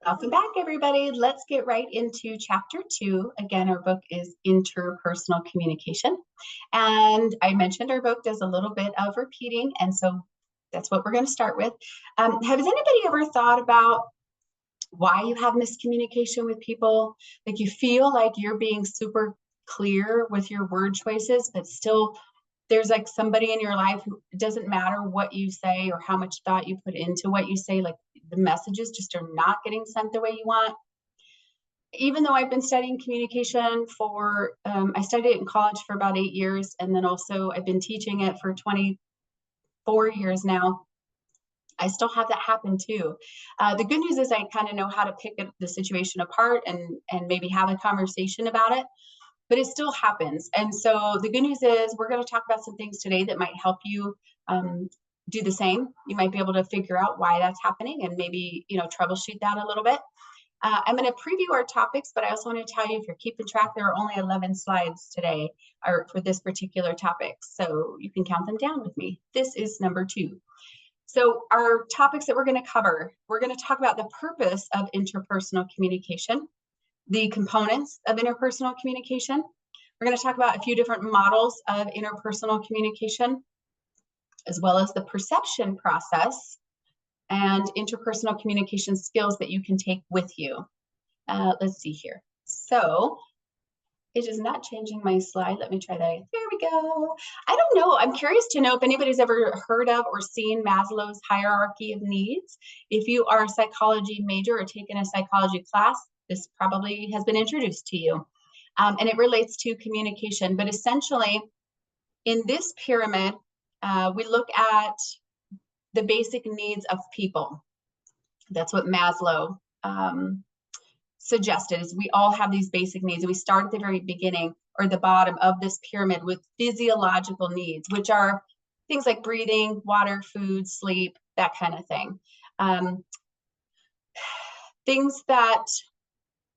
Welcome back, everybody. Let's get right into chapter 2. Again, our book is Interpersonal Communication. And I mentioned our book does a little bit of repeating, and so that's what we're going to start with. Has anybody ever thought about why you have miscommunication with people? Like you feel like you're being super clear with your word choices, but still there's like somebody in your life who it doesn't matter what you say or how much thought you put into what you say, like the messages just are not getting sent the way you want. Even though I've been studying communication for, I studied it in college for about 8 years, and then also I've been teaching it for 24 years now. I still have that happen too. The good news is I kind of know how to pick the situation apart and maybe have a conversation about it, but it still happens. And so the good news is we're going to talk about some things today that might help you do the same. You might be able to figure out why that's happening and maybe, troubleshoot that a little bit. I'm going to preview our topics, but I also want to tell you, if you're keeping track, there are only 11 slides today for this particular topic. So you can count them down with me. This is number 2. So our topics that we're going to cover, we're going to talk about the purpose of interpersonal communication, the components of interpersonal communication. We're going to talk about a few different models of interpersonal communication, as well as the perception process and interpersonal communication skills that you can take with you. Let's see here. So it is not changing my slide. Let me try that. There we go. I don't know. I'm curious to know if anybody's ever heard of or seen Maslow's hierarchy of needs. If you are a psychology major or taken a psychology class, this probably has been introduced to you. And it relates to communication. But essentially, in this pyramid, we look at the basic needs of people. That's what Maslow suggested, is we all have these basic needs. We start at the very beginning or the bottom of this pyramid with physiological needs, which are things like breathing, water, food, sleep, that kind of thing. Things that,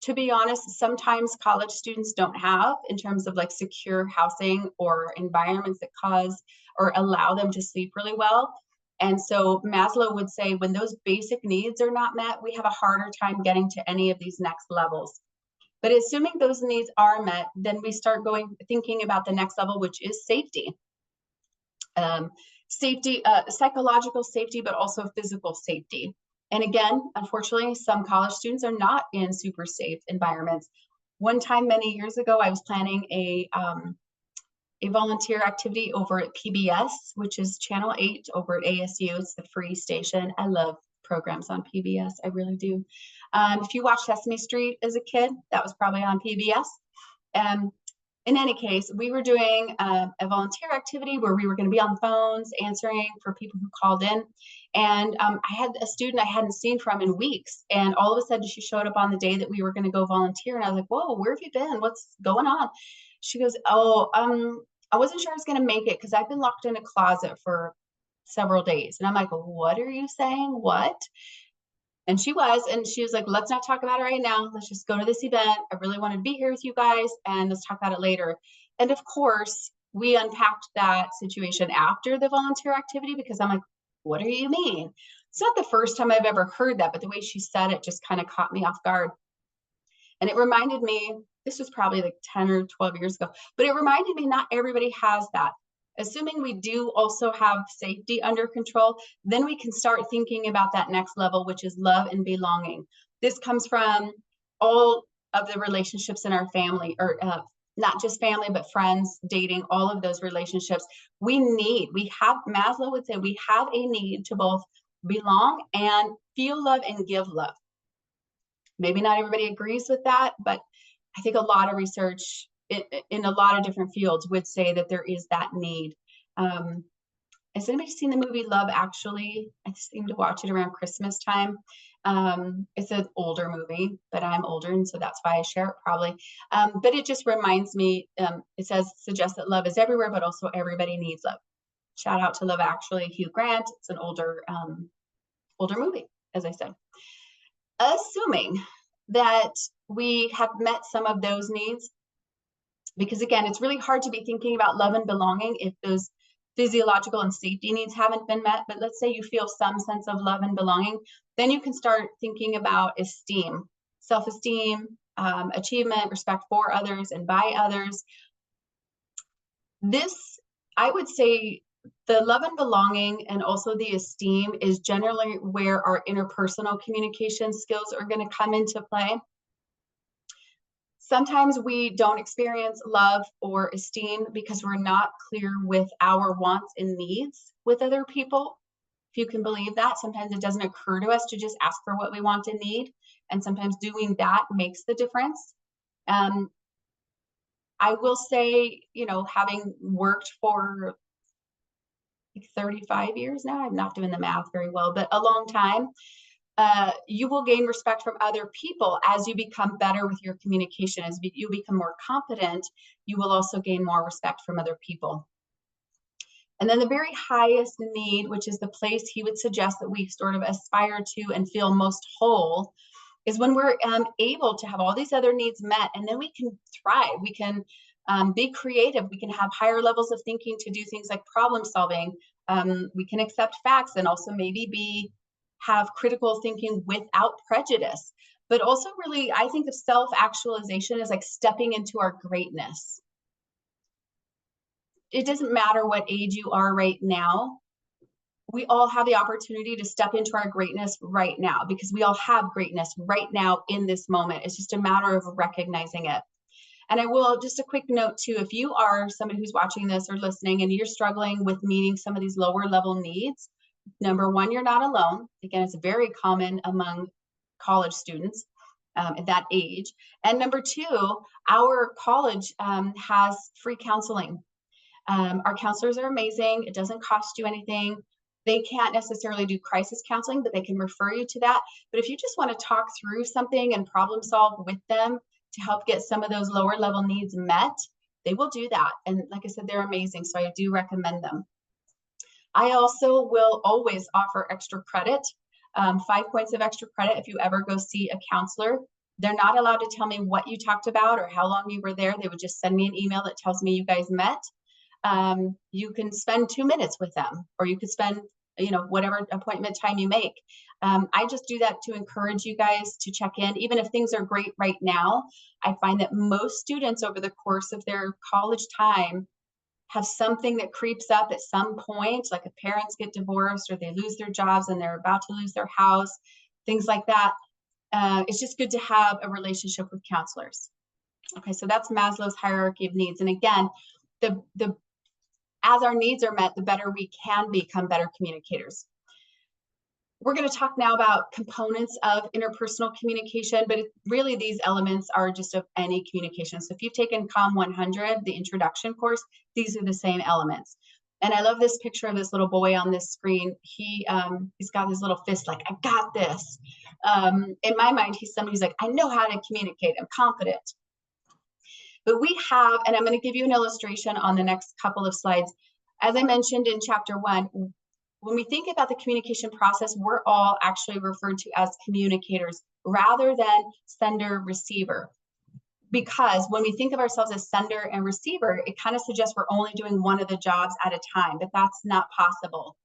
to be honest, sometimes college students don't have, in terms of like secure housing or environments that cause or allow them to sleep really well. And so Maslow would say when those basic needs are not met, we have a harder time getting to any of these next levels. But assuming those needs are met, then we start thinking about the next level, which is safety. Psychological safety, but also physical safety. And again, unfortunately, some college students are not in super safe environments. One time many years ago, I was planning a volunteer activity over at PBS, which is Channel 8 over at ASU. It's the free station. I love programs on PBS. I really do. If you watched Sesame Street as a kid, that was probably on PBS. In any case, we were doing a volunteer activity where we were going to be on phones answering for people who called in. And I had a student I hadn't seen from in weeks. And all of a sudden, she showed up on the day that we were going to go volunteer. And I was like, whoa, where have you been? What's going on? She goes, oh, I wasn't sure I was going to make it because I've been locked in a closet for several days. And I'm like, what are you saying? What? And she was like, let's not talk about it right now. Let's just go to this event. I really wanted to be here with you guys, and let's talk about it later. And of course, we unpacked that situation after the volunteer activity, because I'm like, what do you mean? It's not the first time I've ever heard that, but the way she said it just kind of caught me off guard. And it reminded me, this was probably like 10 or 12 years ago, but it reminded me not everybody has that. Assuming we do also have safety under control, then we can start thinking about that next level, which is love and belonging. This comes from all of the relationships in our family, or not just family, but friends, dating, all of those relationships. Maslow would say we have a need to both belong and feel love and give love. Maybe not everybody agrees with that, but I think a lot of research in a lot of different fields would say that there is that need. Has anybody seen the movie Love Actually? I seem to watch it around Christmas time. It's an older movie, but I'm older, and so that's why I share it probably. But it just reminds me, it suggests that love is everywhere, but also everybody needs love. Shout out to Love Actually, Hugh Grant. It's an older movie, as I said. Assuming that we have met some of those needs, because again, it's really hard to be thinking about love and belonging if those physiological and safety needs haven't been met, but let's say you feel some sense of love and belonging, then you can start thinking about esteem, self-esteem, achievement, respect for others and by others. This, I would say, the love and belonging and also the esteem is generally where our interpersonal communication skills are going to come into play. Sometimes we don't experience love or esteem because we're not clear with our wants and needs with other people. If you can believe that, sometimes it doesn't occur to us to just ask for what we want and need. And sometimes doing that makes the difference. I will say, you know, having worked for like 35 years now, I'm not doing the math very well, but a long time, you will gain respect from other people as you become better with your communication. As you become more competent, you will also gain more respect from other people. And then the very highest need, which is the place he would suggest that we sort of aspire to and feel most whole, is when we're able to have all these other needs met, and then we can thrive. We can be creative. We can have higher levels of thinking to do things like problem solving. We can accept facts and also maybe have critical thinking without prejudice. But also really, I think of self-actualization as like stepping into our greatness. It doesn't matter what age you are right now. We all have the opportunity to step into our greatness right now, because we all have greatness right now in this moment. It's just a matter of recognizing it. And I will, just a quick note too, if you are somebody who's watching this or listening and you're struggling with meeting some of these lower level needs, number one, you're not alone. Again, it's very common among college students at that age. And number two, our college has free counseling. Our counselors are amazing. It doesn't cost you anything. They can't necessarily do crisis counseling, but they can refer you to that. But if you just want to talk through something and problem solve with them to help get some of those lower level needs met, they will do that. And like I said, they're amazing. So I do recommend them. I also will always offer extra credit, 5 points of extra credit if you ever go see a counselor. They're not allowed to tell me what you talked about or how long you were there. They would just send me an email that tells me you guys met. You can spend 2 minutes with them, or you could spend, you know, whatever appointment time you make. I just do that to encourage you guys to check in. Even if things are great right now, I find that most students over the course of their college time have something that creeps up at some point, like if parents get divorced or they lose their jobs and they're about to lose their house, things like that. It's just good to have a relationship with counselors. Okay, so that's Maslow's hierarchy of needs. And again, as our needs are met, the better we can become better communicators. We're going to talk now about components of interpersonal communication, but really these elements are just of any communication. So if you've taken COM 100, the introduction course, these are the same elements. And I love this picture of this little boy on this screen. He's got his little fist like, I got this. In my mind, he's somebody who's like, I know how to communicate. I'm confident. But we have, and I'm going to give you an illustration on the next couple of slides. As I mentioned in chapter 1, when we think about the communication process, we're all actually referred to as communicators rather than sender receiver. Because when we think of ourselves as sender and receiver, it kind of suggests we're only doing one of the jobs at a time, but that's not possible.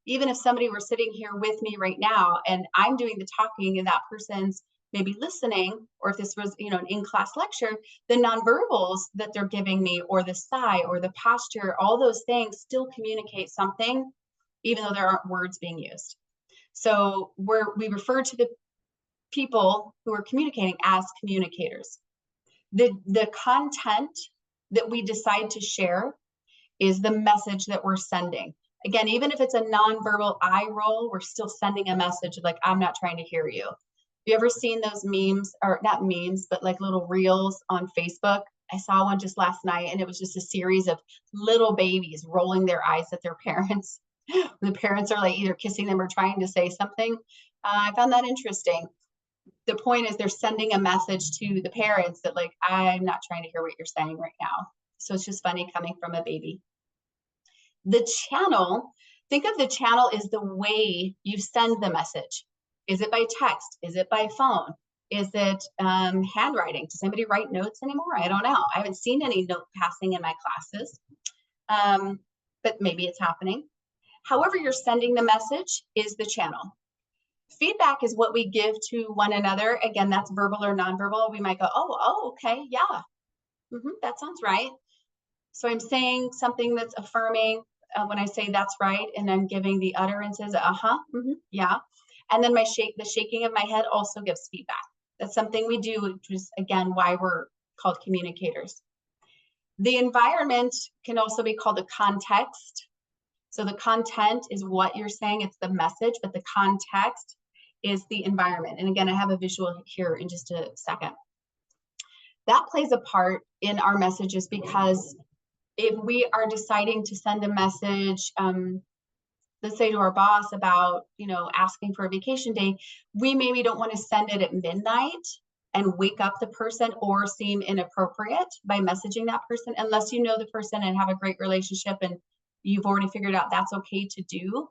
Even if somebody were sitting here with me right now and I'm doing the talking and that person's maybe listening, or if this was, you know, an in-class lecture, the nonverbals that they're giving me, or the sigh or the posture, all those things still communicate something, even though there aren't words being used. So we refer to the people who are communicating as communicators. The content that we decide to share is the message that we're sending. Again, even if it's a nonverbal eye roll, we're still sending a message like, I'm not trying to hear you. Have you ever seen those memes, or not memes, but like little reels on Facebook? I saw one just last night, and it was just a series of little babies rolling their eyes at their parents. The parents are like either kissing them or trying to say something. I found that interesting. The point is they're sending a message to the parents that like, I'm not trying to hear what you're saying right now. So it's just funny coming from a baby. The channel, think of the channel as the way you send the message. Is it by text? Is it by phone? Is it handwriting? Does anybody write notes anymore? I don't know. I haven't seen any note passing in my classes. but maybe it's happening. However you're sending the message is the channel. Feedback is what we give to one another. Again, that's verbal or nonverbal. We might go, oh, okay, yeah, that sounds right. So I'm saying something that's affirming when I say that's right, and I'm giving the utterances, yeah. And then the shaking of my head also gives feedback. That's something we do, which is, again, why we're called communicators. The environment can also be called a context. So the content is what you're saying, it's the message, but the context is the environment. And again, I have a visual here in just a second. That plays a part in our messages, because if we are deciding to send a message, let's say to our boss about, asking for a vacation day, we maybe don't want to send it at midnight and wake up the person or seem inappropriate by messaging that person, unless you know the person and have a great relationship and you've already figured out that's okay to do.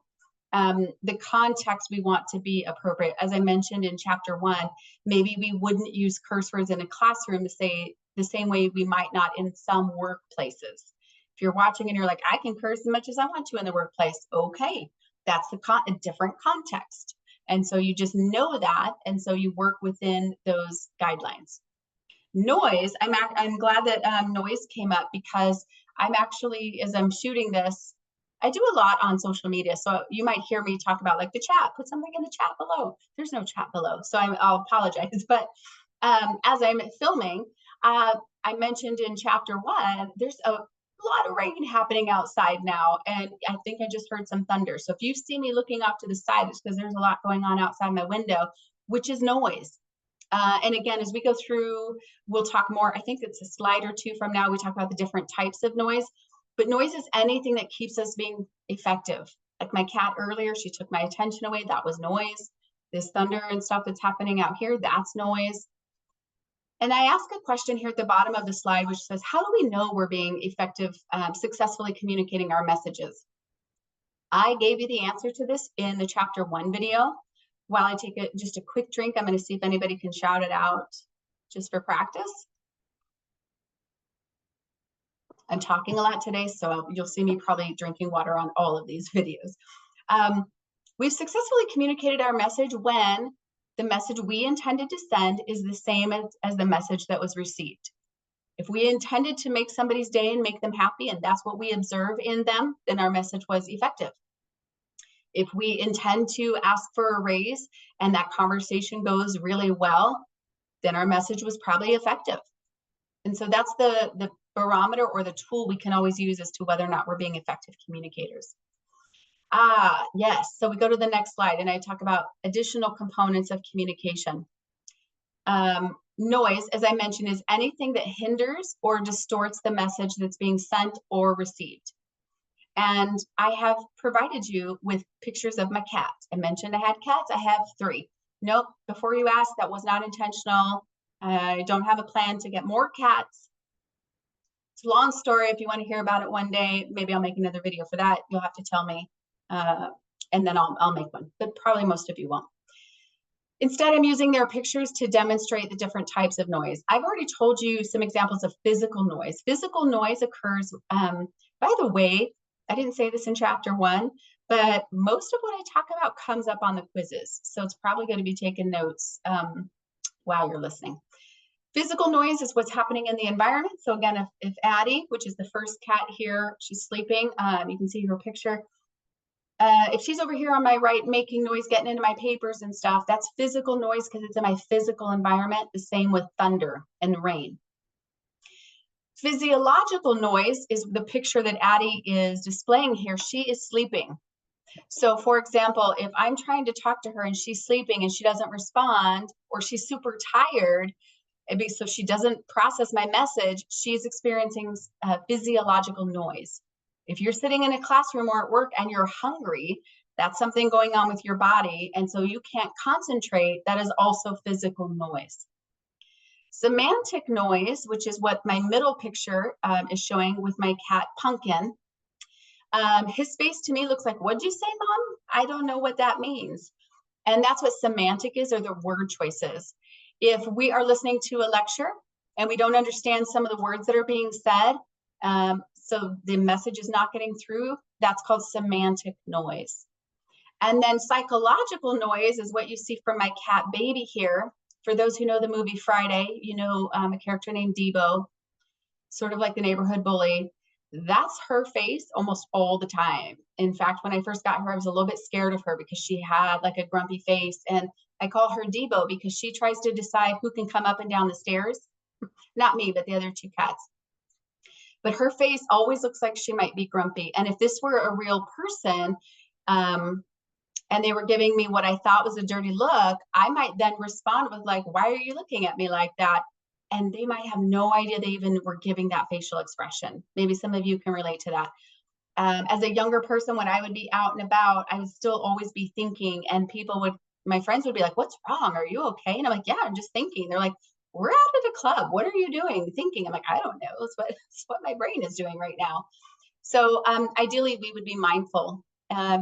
The context we want to be appropriate. As I mentioned in chapter 1, maybe we wouldn't use curse words in a classroom to say the same way we might not in some workplaces. If you're watching and you're like, I can curse as much as I want to in the workplace, okay, that's a different context. And so you just know that, and so you work within those guidelines. Noise, I'm glad that noise came up, because I'm actually, as I'm shooting this, I do a lot on social media. So you might hear me talk about like the chat, put something in the chat below. There's no chat below, so I'll apologize. But as I'm filming, I mentioned in chapter 1, there's a lot of rain happening outside now, and I think I just heard some thunder. So if you see me looking off to the side, it's because there's a lot going on outside my window, which is noise. And again, as we go through, we'll talk more. I think it's a slide or 2 from now, we talk about the different types of noise. But noise is anything that keeps us being effective. Like my cat earlier, she took my attention away. That was noise. This thunder and stuff that's happening out here, that's noise. And I ask a question here at the bottom of the slide, which says, how do we know we're being effective, successfully communicating our messages? I gave you the answer to this in the chapter 1 video. While I take just a quick drink, I'm going to see if anybody can shout it out just for practice. I'm talking a lot today, so you'll see me probably drinking water on all of these videos. We've successfully communicated our message when the message we intended to send is the same as the message that was received. If we intended to make somebody's day and make them happy, and that's what we observe in them, then our message was effective. If we intend to ask for a raise and that conversation goes really well, then our message was probably effective. And so that's the barometer or the tool we can always use as to whether or not we're being effective communicators. Yes, so we go to the next slide and I talk about additional components of communication. Noise, as I mentioned, is anything that hinders or distorts the message that's being sent or received. And I have provided you with pictures of my cats. I mentioned I had cats, I have 3. Nope, before you ask, that was not intentional. I don't have a plan to get more cats. It's a long story. If you want to hear about it one day, maybe I'll make another video for that. You'll have to tell me, and then I'll make one, but probably most of you won't. Instead, I'm using their pictures to demonstrate the different types of noise. I've already told you some examples of physical noise. Physical noise occurs, by the way, I didn't say this in chapter 1, but most of what I talk about comes up on the quizzes. So it's probably going to be taking notes while you're listening. Physical noise is what's happening in the environment. So again, if Addie, which is the first cat here, she's sleeping, you can see her picture. If she's over here on my right making noise, getting into my papers and stuff, that's physical noise because it's in my physical environment. The same with thunder and rain. Physiological noise is the picture that Addie is displaying here. She is sleeping. So for example, if I'm trying to talk to her and she's sleeping and she doesn't respond, or she's super tired, so she doesn't process my message, she's experiencing physiological noise. If you're sitting in a classroom or at work and you're hungry, that's something going on with your body. And so you can't concentrate. That is also physical noise. Semantic noise, which is what my middle picture is showing with my cat Pumpkin. His face to me looks like, what'd you say, Mom? I don't know what that means. And that's what semantic is, or the word choices. If we are listening to a lecture and we don't understand some of the words that are being said, so the message is not getting through. That's called semantic noise. And then psychological noise is what you see from my cat Baby here. For those who know the movie Friday, you know a character named Debo, sort of like the neighborhood bully. That's her face almost all the time. In fact, when I first got her, I was a little bit scared of her because she had like a grumpy face. And I call her Debo because she tries to decide who can come up and down the stairs. Not me, but the other two cats. But her face always looks like she might be grumpy. And if this were a real person, and they were giving me what I thought was a dirty look, I might then respond with like, why are you looking at me like that? And they might have no idea they even were giving that facial expression. Maybe some of you can relate to that. As a younger person, when I would be out and about, I would still always be thinking, and my friends would be like, what's wrong? Are you okay? And I'm like, yeah, I'm just thinking. They're like, we're out at a club. What are you doing? Thinking. I'm like, I don't know. It's what my brain is doing right now. So ideally, we would be mindful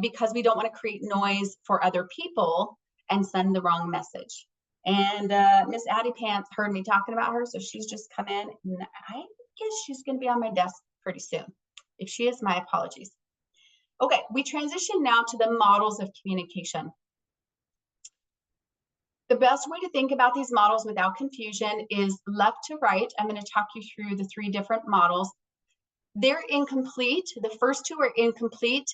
because we don't want to create noise for other people and send the wrong message. And Miss Addie Pants heard me talking about her, so she's just come in, and I guess she's going to be on my desk pretty soon. If she is, my apologies. Okay, we transition now to the models of communication. The best way to think about these models without confusion is left to right. I'm going to talk you through the 3 different models. They're incomplete. The first 2 are incomplete,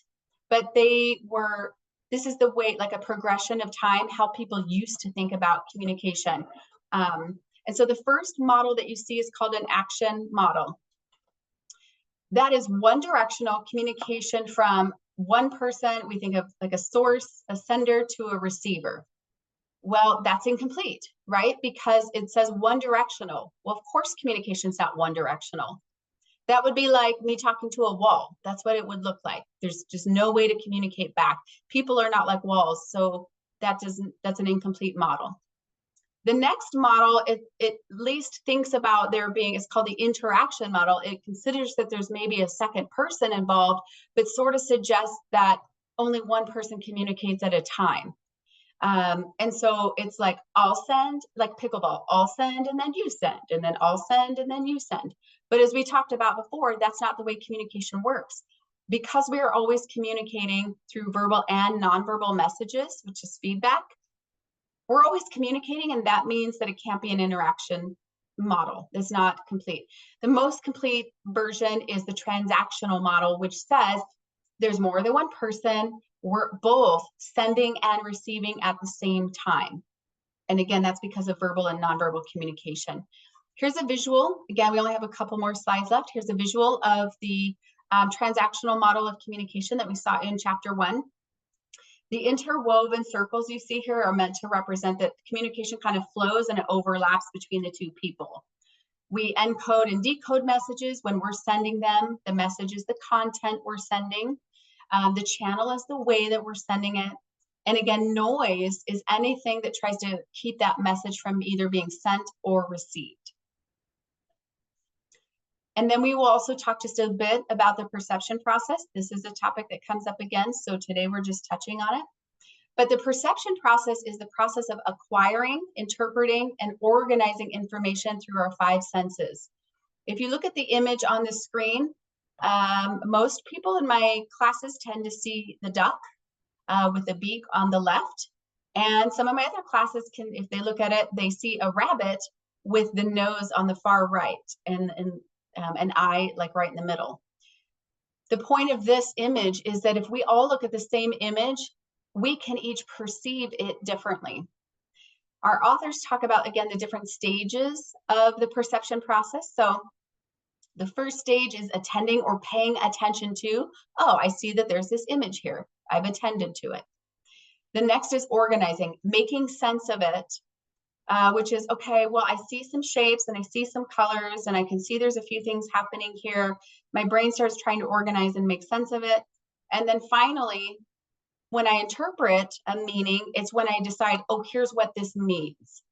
but this is the way, like a progression of time, how people used to think about communication. And so the first model that you see is called an action model. That is one directional communication from one person. We think of like a source, a sender, to a receiver. Well, that's incomplete, right? Because it says one directional. Well, of course, communication is not one directional. That would be like me talking to a wall. That's what it would look like. There's just no way to communicate back. People are not like walls, so that's an incomplete model. The next model, it at least thinks about there being, it's called the interaction model. It considers that there's maybe a second person involved, but sort of suggests that only one person communicates at a time. And so it's like, I'll send, like pickleball, I'll send and then you send, and then I'll send and then you send. But as we talked about before, that's not the way communication works. Because we are always communicating through verbal and nonverbal messages, which is feedback, we're always communicating, and that means that it can't be an interaction model. It's not complete. The most complete version is the transactional model, which says there's more than one person. We're both sending and receiving at the same time. And again, that's because of verbal and nonverbal communication. Here's a visual. Again, we only have a couple more slides left. Here's a visual of the transactional model of communication that we saw in chapter 1. The interwoven circles you see here are meant to represent that communication kind of flows and it overlaps between the 2 people. We encode and decode messages when we're sending them. The message is the content we're sending. The channel is the way that we're sending it. And again, noise is anything that tries to keep that message from either being sent or received. And then we will also talk just a bit about the perception process. This is a topic that comes up again, so today we're just touching on it. But the perception process is the process of acquiring, interpreting, and organizing information through our 5 senses. If you look at the image on the screen, most people in my classes tend to see the duck with the beak on the left. And some of my other classes can, if they look at it, they see a rabbit with the nose on the far right and an eye like right in the middle. The point of this image is that if we all look at the same image, we can each perceive it differently. Our authors talk about, again, the different stages of the perception process. So the first stage is attending or paying attention to, oh, I see that there's this image here. I've attended to it. The next is organizing, making sense of it, which is, okay, well, I see some shapes and I see some colors and I can see there's a few things happening here. My brain starts trying to organize and make sense of it. And then finally, when I interpret a meaning, it's when I decide, oh, here's what this means.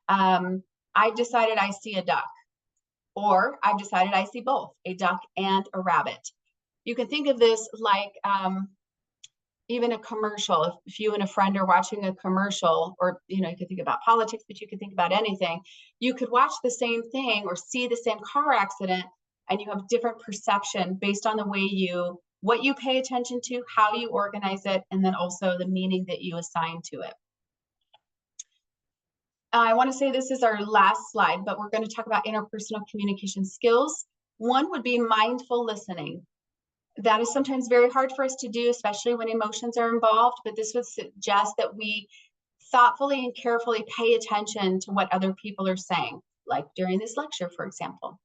I've decided I see a duck, or I've decided I see both, a duck and a rabbit. You can think of this like even a commercial. If you and a friend are watching a commercial, or you could think about politics, but you could think about anything. You could watch the same thing or see the same car accident, and you have different perception based on the way what you pay attention to, how you organize it, and then also the meaning that you assign to it. I want to say this is our last slide, but we're going to talk about interpersonal communication skills. One would be mindful listening. That is sometimes very hard for us to do, especially when emotions are involved, but this would suggest that we thoughtfully and carefully pay attention to what other people are saying, like during this lecture, for example.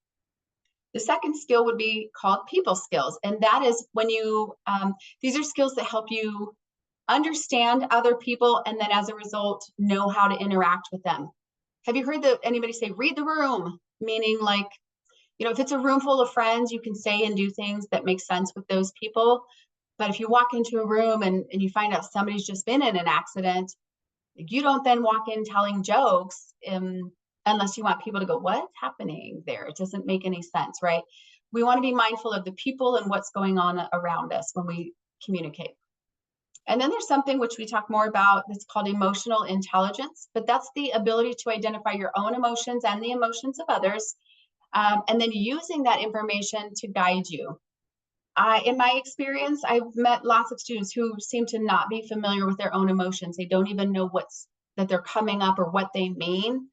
The second skill would be called people skills, and that is when you, these are skills that help you understand other people and then as a result, know how to interact with them. Have you heard anybody say, read the room? Meaning like, you know, if it's a room full of friends, you can say and do things that make sense with those people. But if you walk into a room and you find out somebody's just been in an accident, you don't then walk in telling jokes unless you want people to go, what's happening there? It doesn't make any sense, right? We want to be mindful of the people and what's going on around us when we communicate. And then there's something which we talk more about that's called emotional intelligence, but that's the ability to identify your own emotions and the emotions of others, and then using that information to guide you. In my experience, I've met lots of students who seem to not be familiar with their own emotions. They don't even know that they're coming up or what they mean.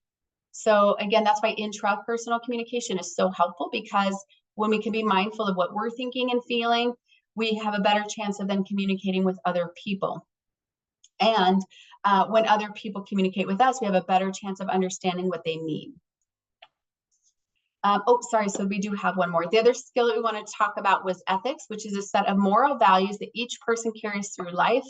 So again, that's why intrapersonal communication is so helpful, because when we can be mindful of what we're thinking and feeling, we have a better chance of then communicating with other people. And when other people communicate with us, we have a better chance of understanding what they mean. So we do have one more. The other skill that we want to talk about was ethics, which is a set of moral values that each person carries through life.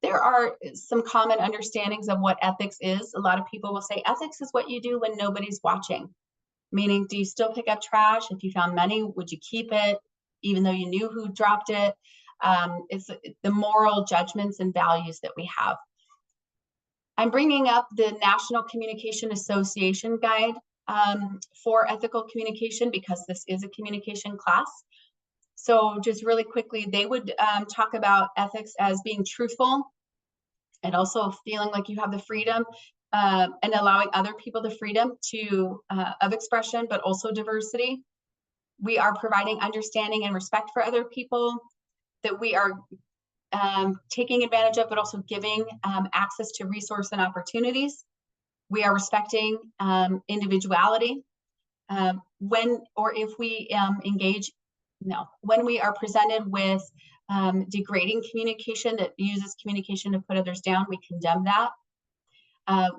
There are some common understandings of what ethics is. A lot of people will say ethics is what you do when nobody's watching. Meaning, do you still pick up trash? If you found money, would you keep it, even though you knew who dropped it? It's the moral judgments and values that we have. I'm bringing up the National Communication Association Guide for ethical communication, because this is a communication class. So just really quickly, they would talk about ethics as being truthful and also feeling like you have the freedom and allowing other people the freedom of expression, but also diversity. We are providing understanding and respect for other people, that we are taking advantage of, but also giving access to resource and opportunities. We are respecting individuality. When we are presented with degrading communication that uses communication to put others down, we condemn that.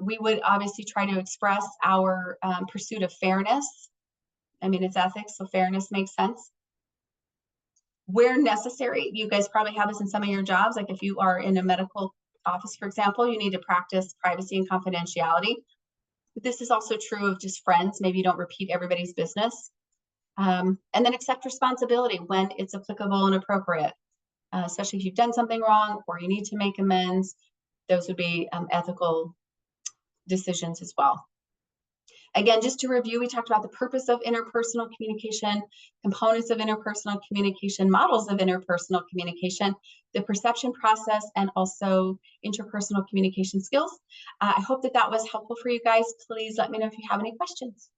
We would obviously try to express our pursuit of fairness. I mean, it's ethics, so fairness makes sense. Where necessary, you guys probably have this in some of your jobs, like if you are in a medical office, for example, you need to practice privacy and confidentiality. But this is also true of just friends. Maybe you don't repeat everybody's business. And then accept responsibility when it's applicable and appropriate, especially if you've done something wrong or you need to make amends. Those would be ethical decisions as well. Again, just to review, we talked about the purpose of interpersonal communication, components of interpersonal communication, models of interpersonal communication, the perception process, and also interpersonal communication skills. I hope that was helpful for you guys. Please let me know if you have any questions.